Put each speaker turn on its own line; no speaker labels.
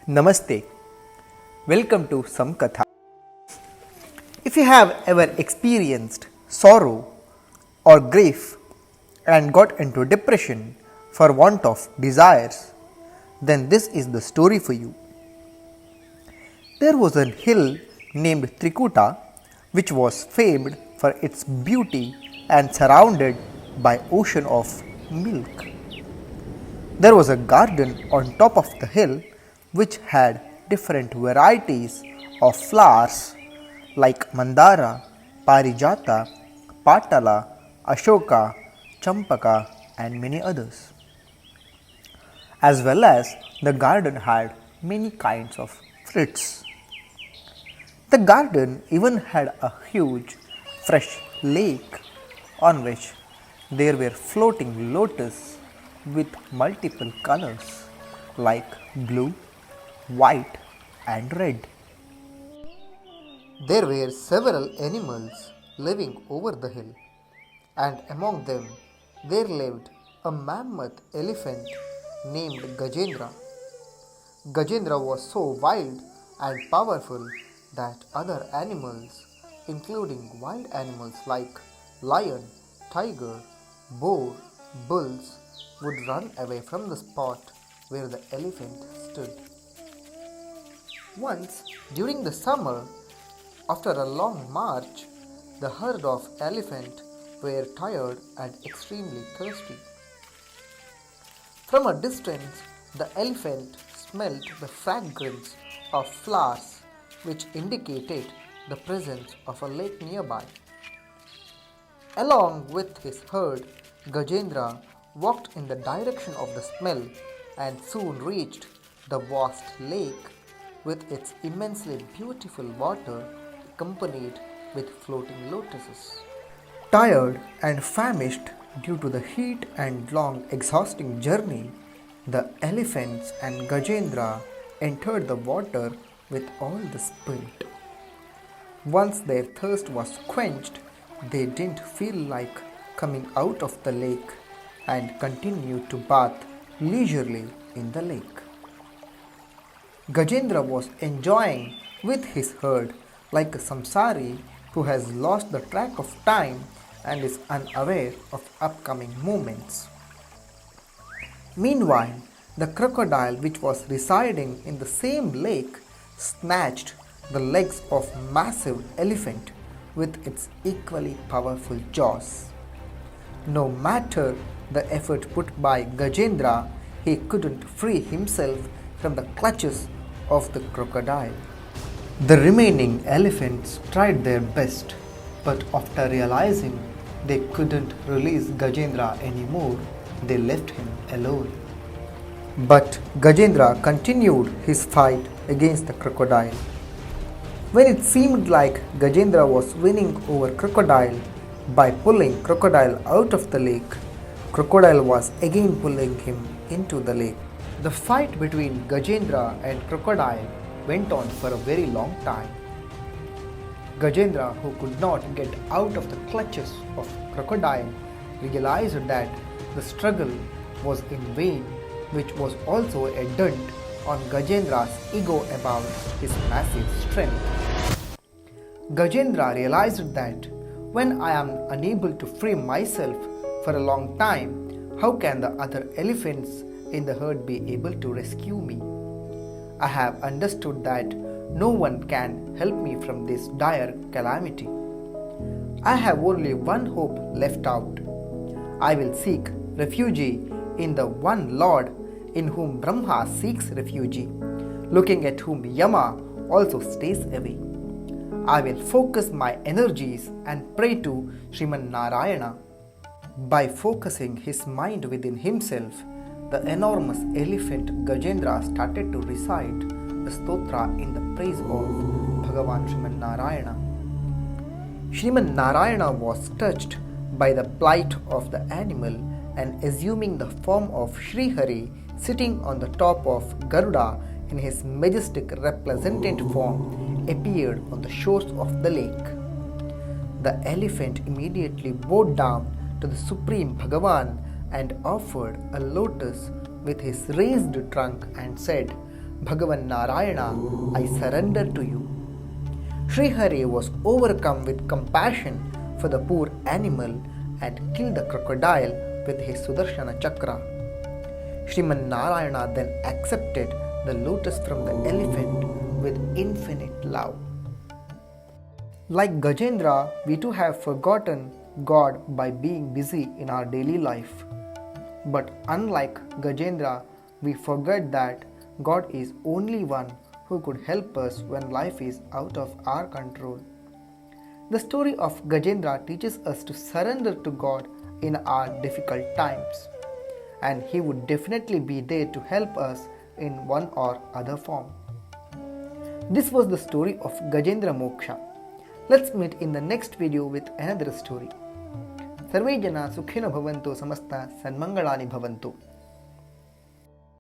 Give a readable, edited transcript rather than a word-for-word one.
Namaste. Welcome to Samkathaa. If you have ever experienced sorrow or grief and got into depression for want of desires, then this is the story for you. There was a hill named Trikuta which was famed for its beauty and surrounded by ocean of milk. There was a garden on top of the hill which had different varieties of flowers like Mandara, Parijata, Patala, Ashoka, Champaka and many others. As well as the garden had many kinds of fruits. The garden even had a huge fresh lake on which there were floating lotus with multiple colors like blue, white and red. There were several animals living over the hill, and among them there lived a mammoth elephant named Gajendra. Gajendra was so wild and powerful that other animals, including wild animals like lion, tiger, boar, bulls, would run away from the spot where the elephant stood. Once, during the summer, after a long march, the herd of elephants were tired and extremely thirsty. From a distance, the elephant smelled the fragrance of flowers, which indicated the presence of a lake nearby. Along with his herd, Gajendra walked in the direction of the smell and soon reached the vast lake with its immensely beautiful water accompanied with floating lotuses. Tired and famished due to the heat and long exhausting journey, the elephants and Gajendra entered the water with all the spirit. Once their thirst was quenched, they didn't feel like coming out of the lake and continued to bath leisurely in the lake. Gajendra was enjoying with his herd like a samsari who has lost the track of time and is unaware of upcoming moments. Meanwhile, the crocodile which was residing in the same lake snatched the legs of massive elephant with its equally powerful jaws. No matter the effort put by Gajendra, he couldn't free himself from the clutches of the crocodile. The remaining elephants tried their best, but after realizing they couldn't release Gajendra anymore, they left him alone. But Gajendra continued his fight against the crocodile. When it seemed like Gajendra was winning over crocodile by pulling crocodile out of the lake, crocodile was again pulling him into the lake. The fight between Gajendra and crocodile went on for a very long time. Gajendra, who could not get out of the clutches of crocodile, realized that the struggle was in vain, which was also a dent on Gajendra's ego about his massive strength. Gajendra realized that when I am unable to free myself for a long time, how can the other elephants in the herd be able to rescue me? I have understood that no one can help me from this dire calamity. I have only one hope left out. I will seek refuge in the one Lord in whom Brahma seeks refuge, looking at whom Yama also stays away. I will focus my energies and pray to Sriman Narayana. By focusing his mind within himself, the enormous elephant Gajendra started to recite the stotra in the praise of Bhagavan Sriman Narayana. Sriman Narayana was touched by the plight of the animal and assuming the form of Sri Hari sitting on the top of Garuda in his majestic replacent form appeared on the shores of the lake. The elephant immediately bowed down to the Supreme Bhagavan and offered a lotus with his raised trunk and said, Bhagavan Narayana, I surrender to you. Sri Hari was overcome with compassion for the poor animal and killed the crocodile with his Sudarshana Chakra. Sriman Narayana then accepted the lotus from the elephant with infinite love. Like Gajendra, we too have forgotten God by being busy in our daily life. But unlike Gajendra, we forget that God is only one who could help us when life is out of our control. The story of Gajendra teaches us to surrender to God in our difficult times, and He would definitely be there to help us in one or other form. This was the story of Gajendra Moksha. Let's meet in the next video with another story. Sarve jana sukhino bhavantu samasta sanmangalani bhavantu.